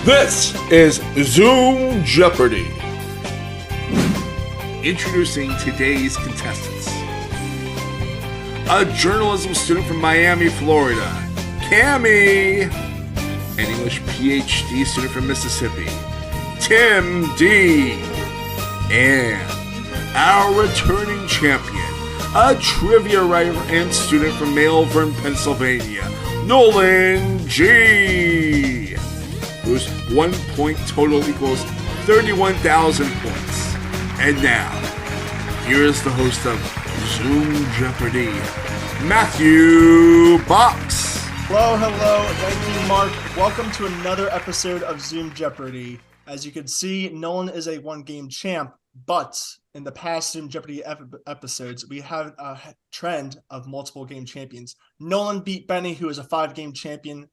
This is Zoom Jeopardy! Introducing today's contestants. A journalism student from Miami, Florida, Kammy. An English PhD student from Mississippi, Tim D. And our returning champion, a trivia writer and student from Malvern, Pennsylvania, Nolan G. Whose 1 point total equals 31,000 points. And now, here is the host of Zoom Jeopardy, Matthew Box. Hello, thank you, Mark. Welcome to another episode of Zoom Jeopardy. As you can see, Nolan is a one-game champ, but in the past Zoom Jeopardy episodes, we have a trend of multiple game champions. Nolan beat Benny, who is a 5-game champion.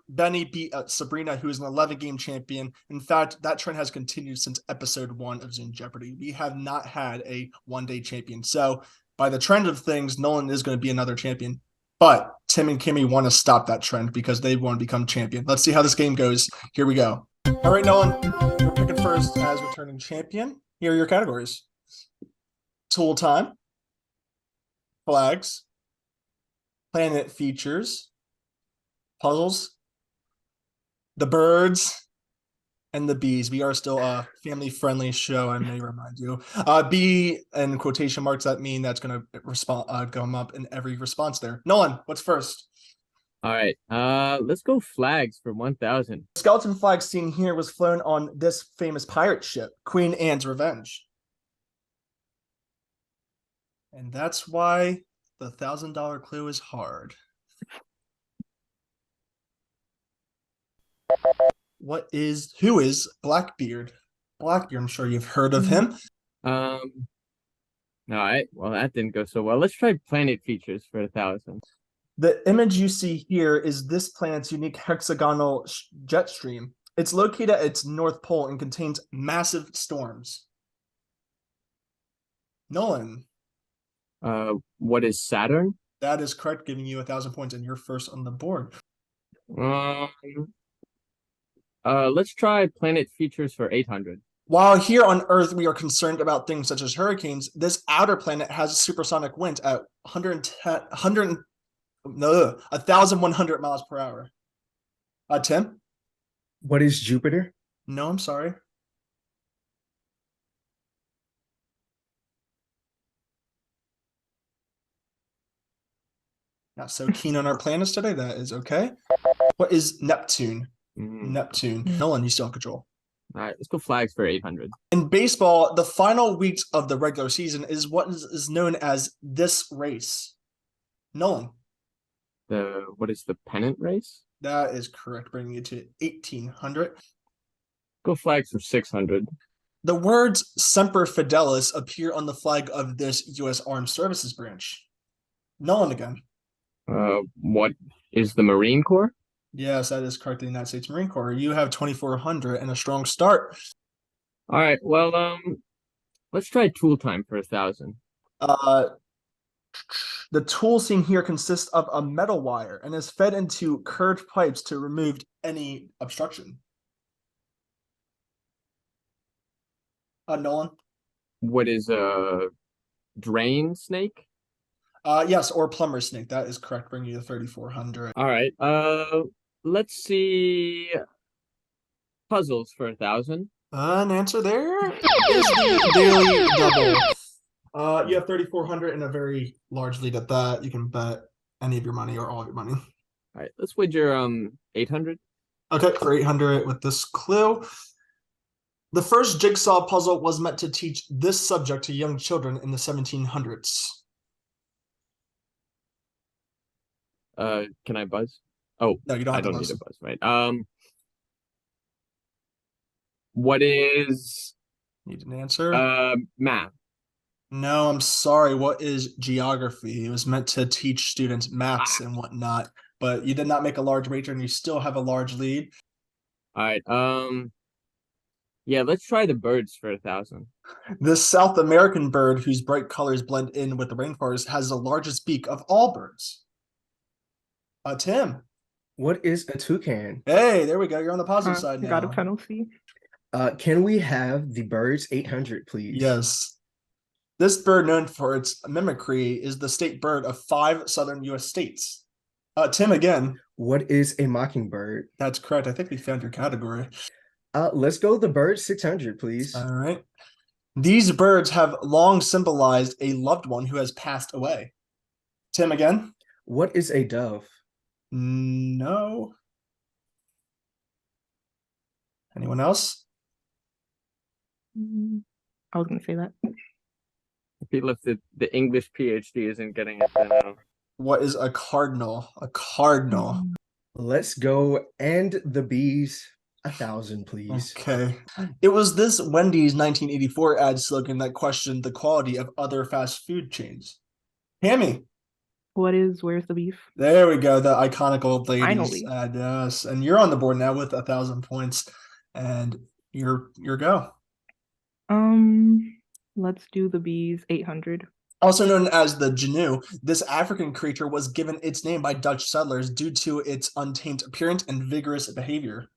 Benny beat Sabrina, who is an 11-game champion. In fact, that trend has continued since episode 1 of Zoom Jeopardy. We have not had a one-day champion. So by the trend of things, Nolan is going to be another champion. But Tim and Kimmy want to stop that trend because they want to become champion. Let's see how this game goes. Here we go. All right, Nolan, you're picking first as returning champion. Here are your categories. Tool time, flags, planet features, puzzles, the birds, and the bees. We are still a family-friendly show, I may remind you. B and quotation marks, that mean that's going to come up in every response there. Nolan, what's first? All right, let's go flags for 1,000. The skeleton flag seen here was flown on this famous pirate ship, Queen Anne's Revenge. And that's why the $1,000 clue is hard. Who is Blackbeard? Blackbeard, I'm sure you've heard of him. All right, well, that didn't go so well. Let's try planet features for 1,000. The image you see here is this planet's unique hexagonal jet stream. It's located at its north pole and contains massive storms. Nolan. What is Saturn? That is correct, giving you 1,000 points, and you're first on the board. Let's try planet features for 800. While here on Earth we are concerned about things such as hurricanes, this outer planet has supersonic winds at 1,100 miles per hour. Tim? What is Jupiter? No, I'm sorry. Not so keen on our planets today. That is okay. What is Neptune? Neptune. Nolan, you still have control. All right, let's go flags for 800. In baseball, the final weeks of the regular season is what is known as this race. Nolan. What is the pennant race? That is correct, bringing you to 1,800. Go flags for 600. The words Semper Fidelis appear on the flag of this U.S. Armed Services branch. Nolan again. What is the Marine Corps? Yes, that is correct. The United States Marine Corps. You have 2,400 and a strong start. All right. Well, let's try tool time for 1,000. The tool seen here consists of a metal wire and is fed into curved pipes to remove any obstruction. Nolan. What is a drain snake? Yes, or plumber snake. That is correct, bringing you to 3,400. All right. Let's see. Puzzles for 1,000. An answer there is the daily double. You have 3,400 and a very large lead at that. You can bet any of your money or all of your money. All right. Let's wager 800. Okay, for 800 with this clue. The first jigsaw puzzle was meant to teach this subject to young children in the 1700s. Can I buzz? Oh, no, you don't. I don't need a buzz, right? What is? Need an answer? Math. No, I'm sorry. What is geography? It was meant to teach students maths and whatnot, but you did not make a large wager, and you still have a large lead. All right. Yeah, let's try the birds for 1,000. This South American bird, whose bright colors blend in with the rainforest, has the largest beak of all birds. Tim. What is a toucan? Hey, there we go. You're on the positive side now. Got a penalty. Can we have the birds 800, please? Yes. This bird, known for its mimicry, is the state bird of 5 southern U.S. states. Tim, again. What is a mockingbird? That's correct. I think we found your category. Let's go the bird 600, please. All right. These birds have long symbolized a loved one who has passed away. Tim, again. What is a dove? No. Anyone else? I was gonna say that. If he lifted the English PhD isn't getting it, then no. What is a cardinal? A cardinal. Let's go and the bees 1,000, please. Okay. It was this Wendy's 1984 ad slogan that questioned the quality of other fast food chains. Kammy. Where's the beef? There we go. The iconic old ladies Finally. ad. Yes. And you're on the board now with 1,000 points. And your go. Let's do the bees 800. Also known as the Gnu, this African creature was given its name by Dutch settlers due to its untamed appearance and vigorous behavior.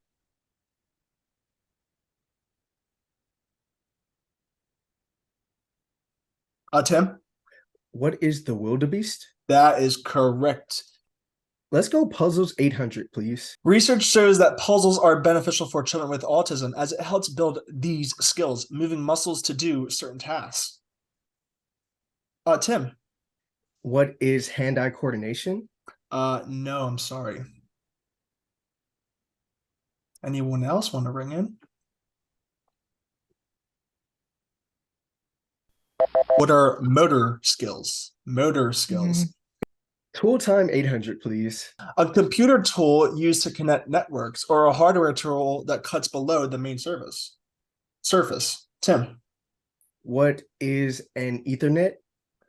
Tim? What is the wildebeest? That is correct. Let's go puzzles 800, please. Research shows that puzzles are beneficial for children with autism as it helps build these skills, moving muscles to do certain tasks. Tim? What is hand-eye coordination? No, I'm sorry. Anyone else want to ring in? What are motor skills? Motor skills. Tool time 800, please. A computer tool used to connect networks or a hardware tool that cuts below the main surface. Tim? What is an Ethernet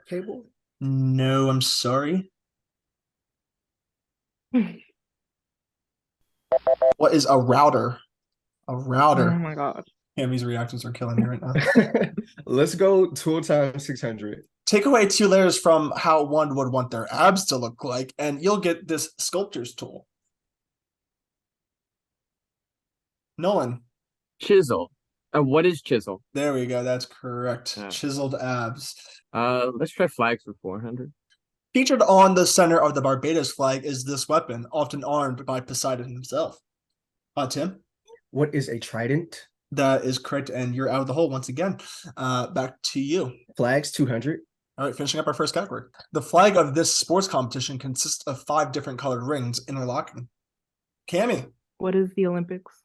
cable? No, I'm sorry. What is a router? A router. Oh my god. Cammy's reactions are killing me right now. Let's go tool time 600. Take away 2 layers from how one would want their abs to look like, and you'll get this sculptor's tool. Nolan. Chisel. What is chisel? There we go. That's correct. Yeah. Chiseled abs. Let's try flags for 400. Featured on the center of the Barbados flag is this weapon, often armed by Poseidon himself. Tim? What is a trident? That is correct, and you're out of the hole once again. Back to you. Flags 200. All right, finishing up our first category. The flag of this sports competition consists of 5 different colored rings interlocking. Kammy. What is the Olympics?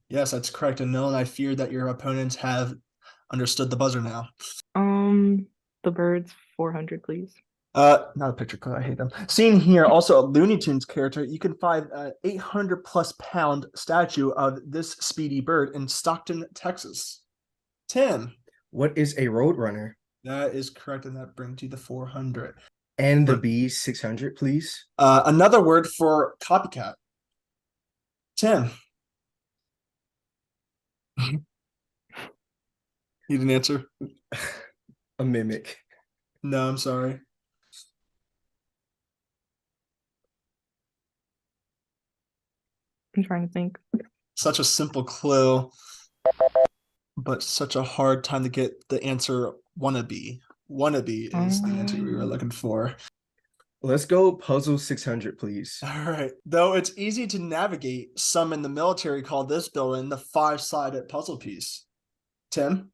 Yes, that's correct. And Nolan, I fear that your opponents have understood the buzzer now. The birds 400, please. Not a picture code. I hate them. Seen here, also a Looney Tunes character. You can find an 800+ pound statue of this speedy bird in Stockton, Texas. Tim. What is a roadrunner? That is correct, and that brings you the 400. And the bees 600, please. Another word for copycat. Tim. You didn't answer? A mimic. No, I'm sorry. I'm trying to think. Such a simple clue, but such a hard time to get the answer. Wannabe. Wannabe is the answer we were looking for. Let's go puzzle 600, please. All right. Though it's easy to navigate, some in the military call this building the 5-sided puzzle piece. Tim?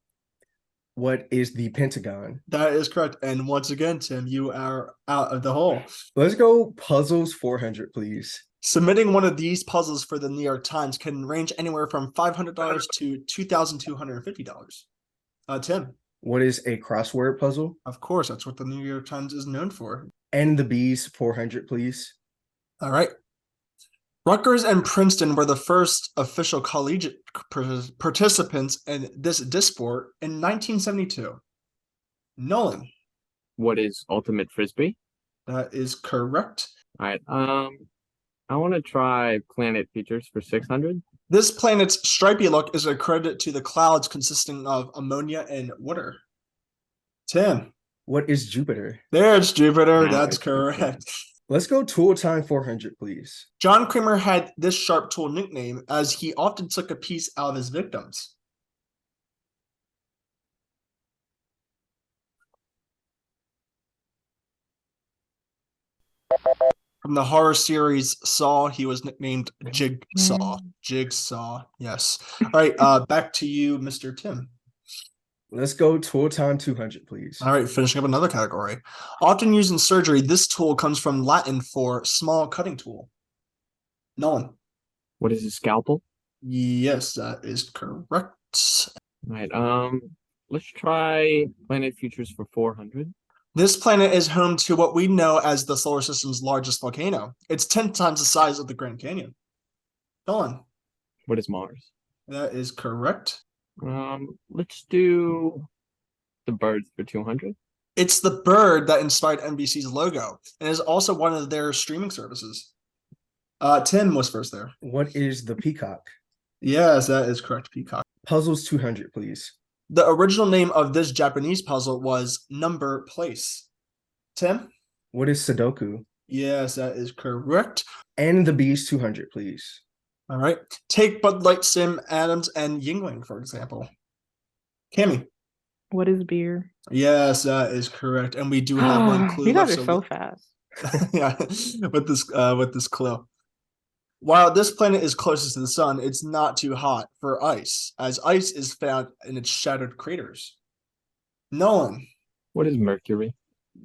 What is the pentagon? That is correct. And once again, Tim, you are out of the hole. Let's go puzzles 400, please. Submitting one of these puzzles for the New York Times can range anywhere from $500 to $2,250. Tim? What is a crossword puzzle? Of course, that's what the New York Times is known for. And the bees 400, please. All right. Rutgers and Princeton were the first official collegiate participants in this disport in 1972. Nolan. What is ultimate frisbee? That is correct. All right. I want to try planet features for 600. This planet's stripy look is a credit to the clouds consisting of ammonia and water. Tim. What is Jupiter? There's Jupiter. Nice. That's correct. Let's go tool time 400, please. John Kramer had this sharp tool nickname as he often took a piece out of his victims. From the horror series Saw, he was nicknamed Jigsaw. Jigsaw, yes. All right, back to you, Mr. Tim. Let's go tool time 200, please. All right, finishing up another category. Often used in surgery, this tool comes from Latin for small cutting tool. Nolan. What is a scalpel? Yes, that is correct. All right. Let's try Planet Futures for 400. This planet is home to what we know as the solar system's largest volcano. It's 10 times the size of the Grand Canyon. Nolan. What is Mars? That is correct. Let's do the birds for 200. It's the bird that inspired NBC's logo and is also one of their streaming services. Tim was first there. What is the peacock? Yes, that is correct, peacock. Puzzles 200, please. The original name of this Japanese puzzle was Number Place. Tim? What is Sudoku? Yes, that is correct. And the bees 200, please. All right. Take Bud Light, Sim Adams, and Yingling, for example. Kammy? What is beer? Yes, that is correct. And we do have one clue You guys left. are so fast. Yeah, with this clue. While this planet is closest to the sun, it's not too hot for ice, as ice is found in its shattered craters. Nolan. What is Mercury?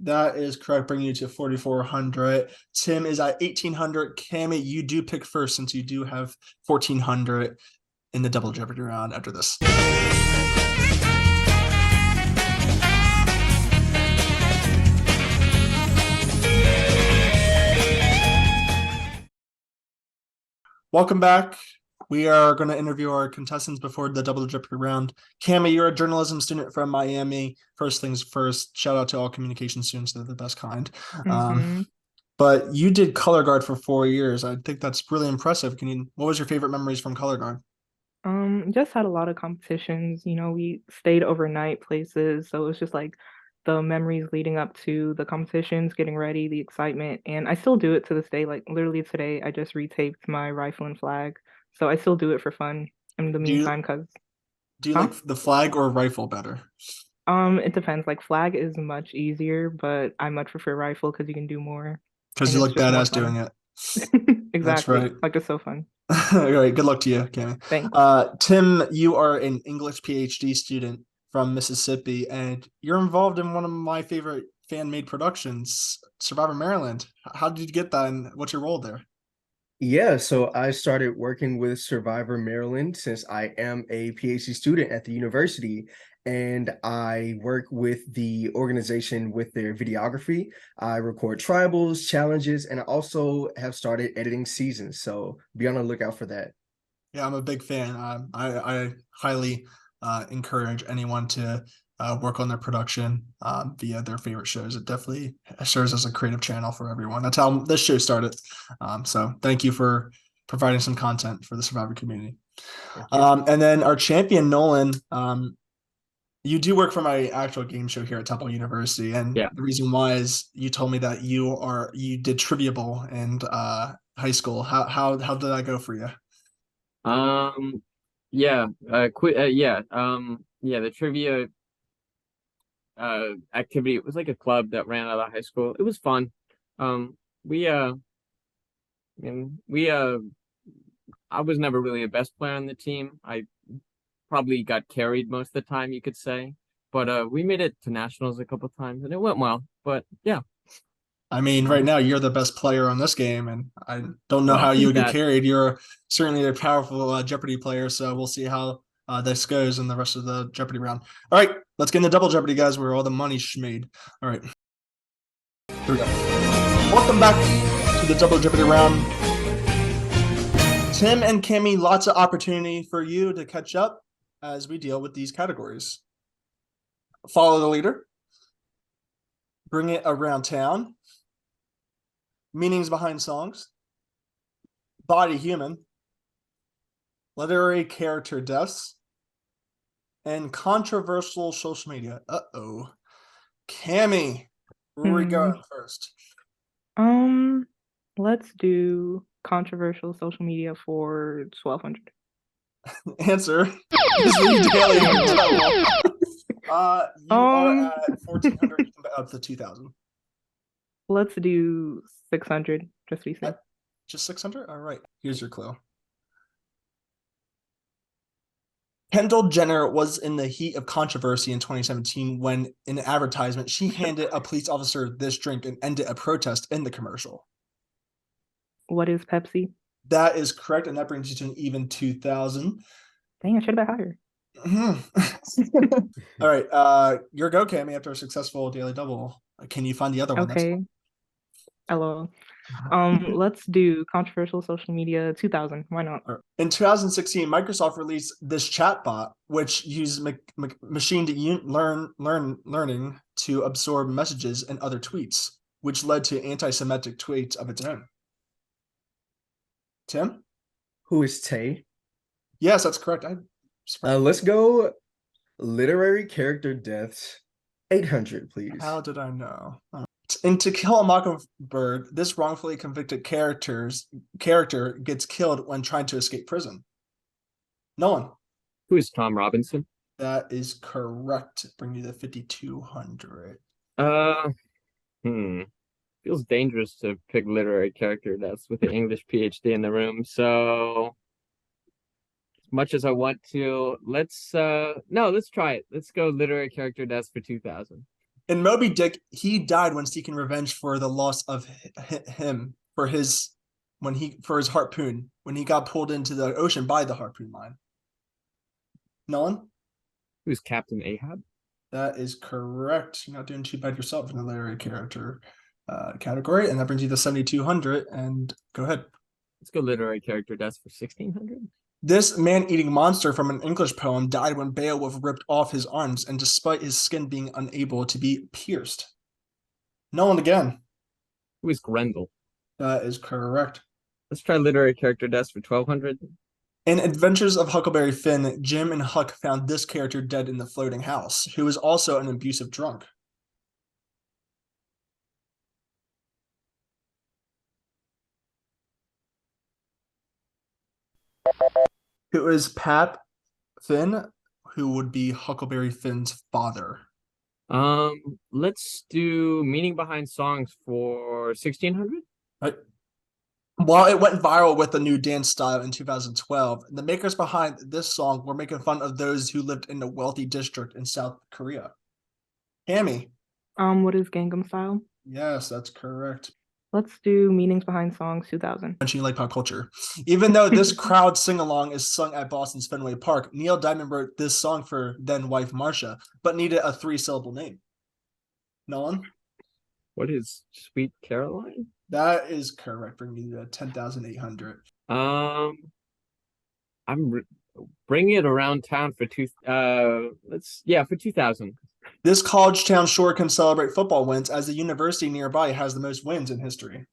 That is correct, bringing you to 4,400. Tim is at 1,800. Kammy, you do pick first since you do have 1,400 in the double Jeopardy round after this. Welcome back. We are going to interview our contestants before the double Jeopardy round. Kammy, you're a journalism student from Miami. First things first, shout out to all communication students. They're the best kind. But you did color guard for 4 years. I think that's really impressive. What was your favorite memories from color guard? Just had a lot of competitions. We stayed overnight places, so it was just like the memories leading up to the competitions, getting ready, the excitement, and I still do it to this day. Like literally today, I just retaped my rifle and flag, so I still do it for fun in the meantime. Do you like the flag or rifle better? It depends. Like flag is much easier, but I much prefer rifle because you can do more. Because you look badass doing it. Exactly. That's right. Like it's so fun. All right. Good luck to you, Kammy. Thanks. Tim, you are an English PhD student from Mississippi, and you're involved in one of my favorite fan-made productions, Survivor Maryland. How did you get that, and what's your role there? Yeah, so I started working with Survivor Maryland since I am a PhD student at the university, and I work with the organization with their videography. I record tribals, challenges, and I also have started editing seasons, so be on the lookout for that. Yeah, I'm a big fan. I highly encourage anyone to work on their production via their favorite shows. It definitely serves as a creative channel for everyone. That's how this show started. So thank you for providing some content for the Survivor community. And then our champion, Nolan, you do work for my actual game show here at Temple University. And the reason why is you told me that you did Trivia Bowl in high school. How did that go for you? The trivia activity, it was like a club that ran out of high school. It was fun. I was never really the best player on the team. I probably got carried most of the time, you could say, but we made it to nationals a couple of times and it went well. But yeah, I mean, right now you're the best player on this game, and I don't know how you would get carried. You're certainly a powerful Jeopardy player, so we'll see how this goes in the rest of the Jeopardy round. All right, let's get into double Jeopardy, guys, where all the money's made. All right, here we go. Welcome back to the double Jeopardy round. Tim and Kammy, lots of opportunity for you to catch up as we deal with these categories. Follow the leader. Bring it around town. Meanings behind songs. Body human. Literary character deaths. And controversial social media. Kammy, where are we going first? Let's do controversial social media for 1200. Answer is the Daily Double. You are at 1400. You can bet up to 2000. Let's do 600, just to be safe. Just 600? All right. Here's your clue. Kendall Jenner was in the heat of controversy in 2017 when, in an advertisement, she handed a police officer this drink and ended a protest in the commercial. What is Pepsi? That is correct, and that brings you to an even 2000. Dang, I should have been higher. All right, your go, Kammy, after a successful daily double. Can you find the other one? Okay. Hello. Let's do controversial social media 2000. Why not? In 2016, Microsoft released this chatbot, which used machine learning to absorb messages and other tweets, which led to anti-Semitic tweets of its own. Tim? Who is Tay? Yes, that's correct. Let's go literary character deaths 800, please. How did I know? In To Kill a Mockingbird, this wrongfully convicted character gets killed when trying to escape prison. Nolan. Who is Tom Robinson? That is correct. Bring you to 5200. Feels dangerous to pick literary character deaths with an English PhD in the room. So as much as I want to, let's try it. Let's go literary character deaths for 2000. In Moby Dick, he died when seeking revenge for the loss of him for his harpoon when he got pulled into the ocean by the harpoon line. Nolan? Who's Captain Ahab? That is correct. You're not doing too bad yourself in the literary character category, and that brings you to 7200. And go ahead. Let's go literary character deaths for 1600. This man-eating monster from an English poem died when Beowulf ripped off his arms, and despite his skin being unable to be pierced. Nolan again. Who is Grendel? That is correct. Let's try literary character deaths for 1200. In Adventures of Huckleberry Finn, Jim and Huck found this character dead in the floating house, who is also an abusive drunk. Who is Pap Finn, who would be Huckleberry Finn's father. Let's do meaning behind songs for 1600. Right. While it went viral with the new dance style in 2012, the makers behind this song were making fun of those who lived in the wealthy district in South Korea. Kammy. What is Gangnam Style? Yes, that's correct. Let's do meanings behind songs 2000. Mentioning like pop culture. Even though this crowd sing-along is sung at Boston's Fenway Park, Neil Diamond wrote this song for then-wife Marcia, but needed a 3-syllable name. Nolan? What is Sweet Caroline? That is correct. Bringing you to 10,800. I'm bringing it around town for for 2000. This college town sure can celebrate football wins, as the university nearby has the most wins in history.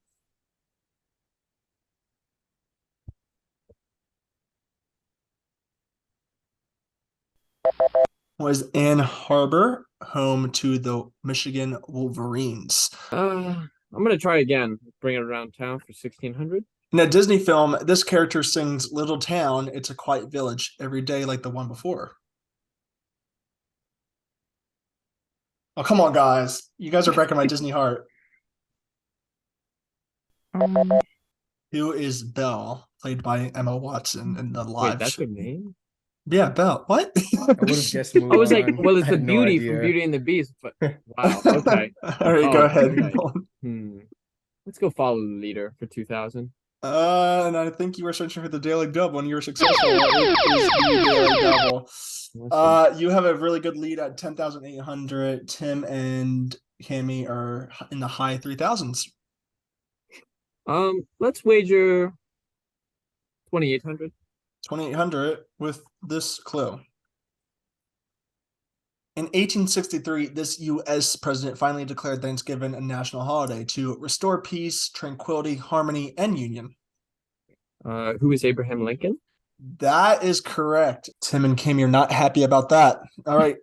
Was Ann Arbor home to the Michigan Wolverines? I'm gonna try again. Bring it around town for 1600. In a Disney film, this character sings "Little Town, It's a Quiet Village" every day like the one before. Oh, come on, guys. You guys are breaking my Disney heart. Who is Belle, played by Emma Watson in the live Wait, that's show? her name? Yeah, Belle. What? I would have guessed Mulan. I was like, well, it's I the had no beauty idea. from Beauty and the Beast, but wow, okay. All right, go ahead. Okay. Let's go follow the leader for 2000. And I think you were searching for the Daily Dub when you were successful. It is the Daily Double. You have a really good lead at 10,800. Tim and Kammy are in the high 3000s. Let's wager 2,800. 2,800 with this clue. In 1863, this U.S. president finally declared Thanksgiving a national holiday to restore peace, tranquility, harmony, and union. Who is Abraham Lincoln? That is correct. Tim and Kammy are not happy about that. All right,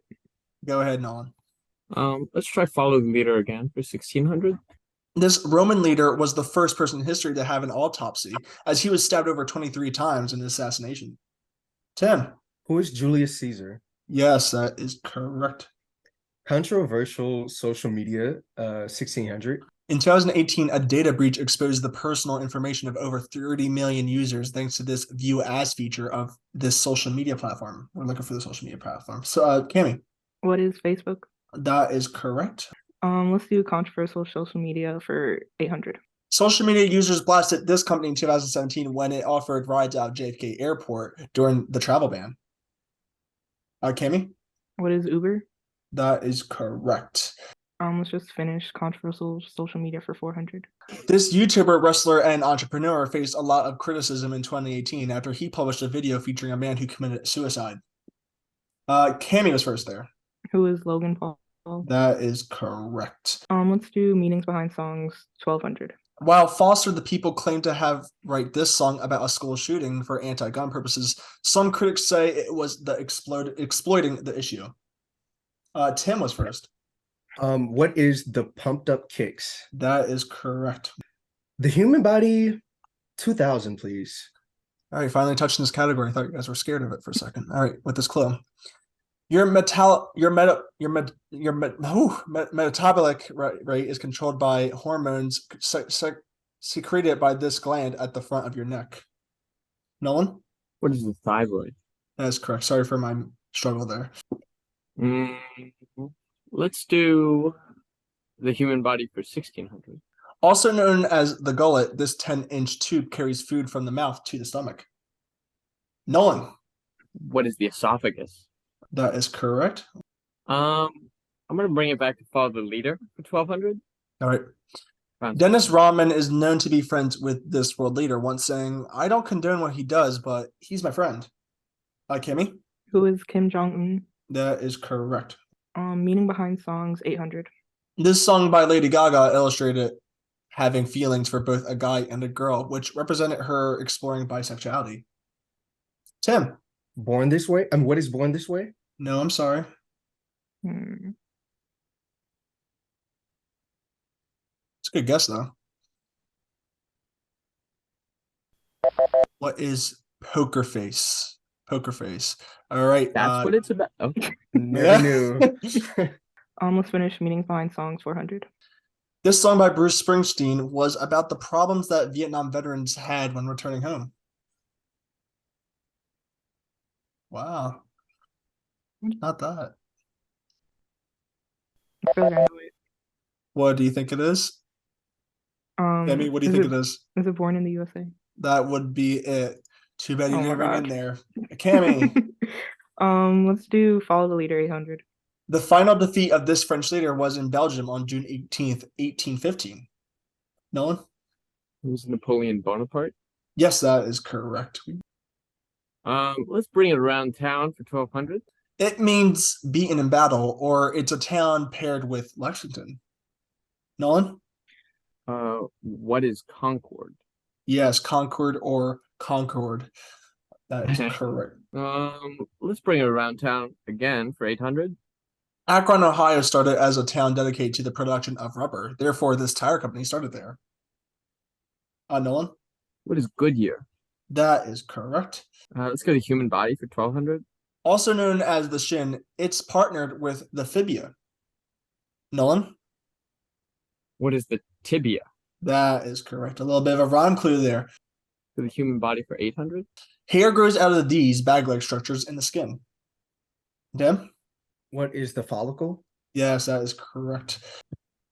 go ahead, Nolan. Let's try follow the leader again for 1600. This Roman leader was the first person in history to have an autopsy, as he was stabbed over 23 times in an assassination. Tim. Who is Julius Caesar? Yes, that is correct. Controversial social media, 1600. In 2018, a data breach exposed the personal information of over 30 million users thanks to this view as feature of this social media platform. We're looking for the social media platform. So, Kammy. What is Facebook? That is correct. Let's do controversial social media for 800. Social media users blasted this company in 2017 when it offered rides out of JFK Airport during the travel ban. Kammy? What is Uber? That is correct. Let's just finish controversial social media for 400. This YouTuber, wrestler, and entrepreneur faced a lot of criticism in 2018 after he published a video featuring a man who committed suicide. Kammy was first there. Who is Logan Paul? That is correct. Let's do meanings behind songs, 1200. While Foster the People claimed to have write this song about a school shooting for anti-gun purposes, some critics say it was the exploiting the issue. Tim was first. What is the pumped up kicks? That is correct. The human body, 2000, please. All right, finally touching this category. I thought you guys were scared of it for a second. All right, with this clue. Your metabolic rate is controlled by hormones secreted by this gland at the front of your neck. Nolan? What is the thyroid? That is correct. Sorry for my struggle there. Let's do the human body for 1600. Also known as the gullet, this 10-inch tube carries food from the mouth to the stomach. Nolan? What is the esophagus? That is correct. I'm gonna bring it back to follow the leader for 1200. All right. Dennis Rodman is known to be friends with this world leader, once saying, "I don't condone what he does, but he's my friend." Kammy? Who is Kim Jong-un? That is correct. Meaning behind songs, 800. This song by Lady Gaga illustrated having feelings for both a guy and a girl, which represented her exploring bisexuality. Tim? Born This Way? What is Born This Way? No, I'm sorry. Hmm. It's a good guess, though. What is Poker Face? Poker Face. All right. That's what it's about. Okay. Never knew. Let's finish meanings behind songs, 400. This song by Bruce Springsteen was about the problems that Vietnam veterans had when returning home. Wow. Not that. I feel like I know it. What do you think it is? Kammy, what do you think it is? Is it Born in the USA? That would be it. Too bad you Oh didn't my bring in God. there. Kammy. Let's do Follow the Leader, 800. The final defeat of this French leader was in Belgium on June 18th, 1815. Nolan? Who's Napoleon Bonaparte? Yes, that is correct. Let's bring it around town for 1200. It means beaten in battle, or it's a town paired with Lexington. Nolan? What is Concord? Yes, Concord or Concord. That is correct. Let's bring it around town again for 800. Akron, Ohio started as a town dedicated to the production of rubber. Therefore, this tire company started there. Nolan? What is Goodyear? That is correct. Let's go to human body for 1200. Also known as the shin, it's partnered with the fibia. Nolan? What is the tibia? That is correct. A little bit of a rhyme clue there. For the human body for 800. Hair grows out of these bag-like structures in the skin. Tim? What is the follicle? Yes, that is correct.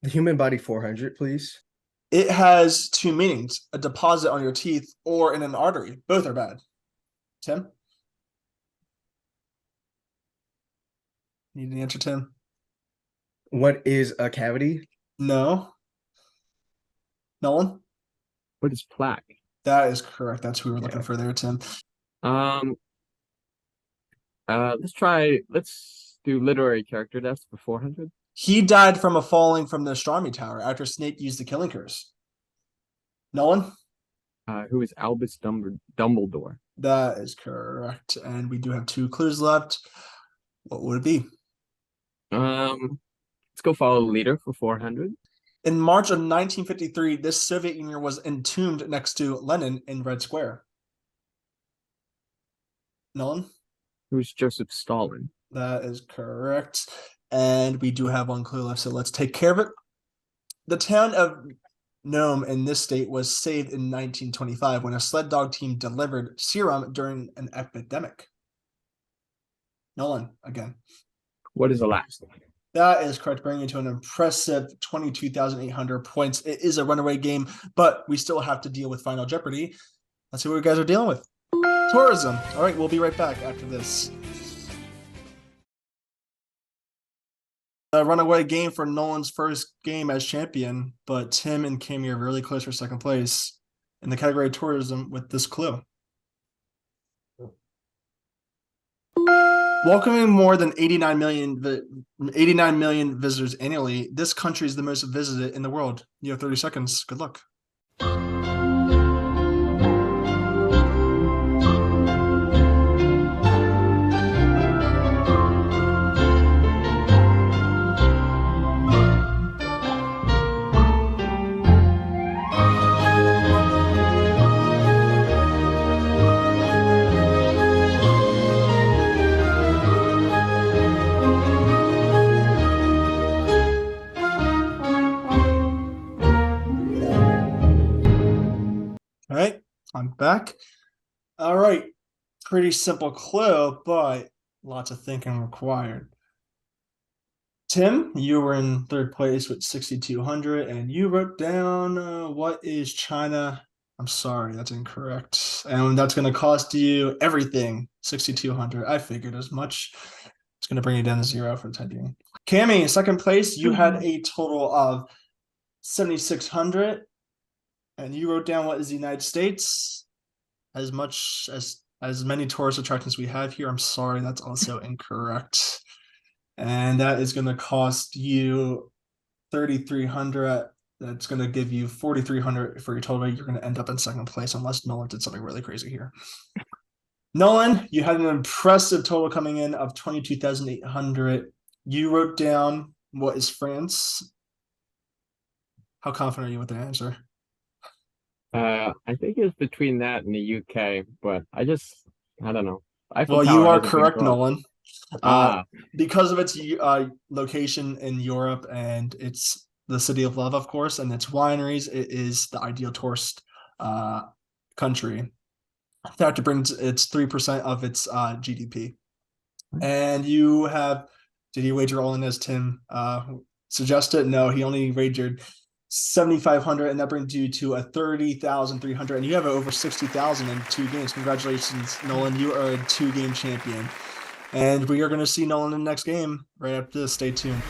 The human body, 400, please. It has two meanings: a deposit on your teeth or in an artery. Both are bad. Tim? Need an answer, Tim? What is a cavity? No. Nolan? What is plaque? That is correct. That's who we were looking for there, Tim. Let's do literary character deaths for 400. He died from a falling from the astronomy tower after Snape used the killing curse. Nolan? Who is Albus Dumbledore? That is correct. And we do have two clues left. What would it be? Let's go follow the leader for 400. In March of 1953, this Soviet Union was entombed next to Lenin in Red Square. Nolan? Who's Joseph Stalin? That is correct. And we do have one clue left, so let's take care of it. The town of Nome in this state was saved in 1925 when a sled dog team delivered serum during an epidemic. Nolan, again. What is the last one? That is correct, bringing you to an impressive 22,800 points. It is a runaway game, but we still have to deal with Final Jeopardy. Let's see what you guys are dealing with. Tourism. All right, we'll be right back after this. A runaway game for Nolan's first game as champion, but Tim and Kammy are really close for second place in the category of tourism with this clue. Welcoming more than 89 million visitors annually, this country is the most visited in the world. You have 30 seconds. Good luck. All right, I'm back. All right, pretty simple clue, but lots of thinking required. Tim, you were in third place with 6,200, and you wrote down what is China? I'm sorry, that's incorrect. And that's going to cost you everything, 6,200. I figured as much. It's going to bring you down to 0 for the time being. Kammy, second place, you had a total of 7,600. And you wrote down what is the United States. As much as many tourist attractions we have here, I'm sorry, that's also incorrect. And that is going to cost you 3,300. That's going to give you 4,300 for your total. You're going to end up in second place unless Nolan did something really crazy here. Nolan, you had an impressive total coming in of 22,800. You wrote down what is France. How confident are you with the answer? I think it's between that and the UK, but I don't know. Well, you are correct, Nolan. Ah, Because of its location in Europe and it's the city of love, of course, and its wineries, it is the ideal tourist country. That brings its 3% of its GDP. And you have, did you wager all in as Tim suggested? No, he only wagered 7,500, and that brings you to a 30,300, and you have over 60,000 in 2 games. Congratulations, Nolan. You are a 2-game champion. And we are going to see Nolan in the next game right after this. Stay tuned.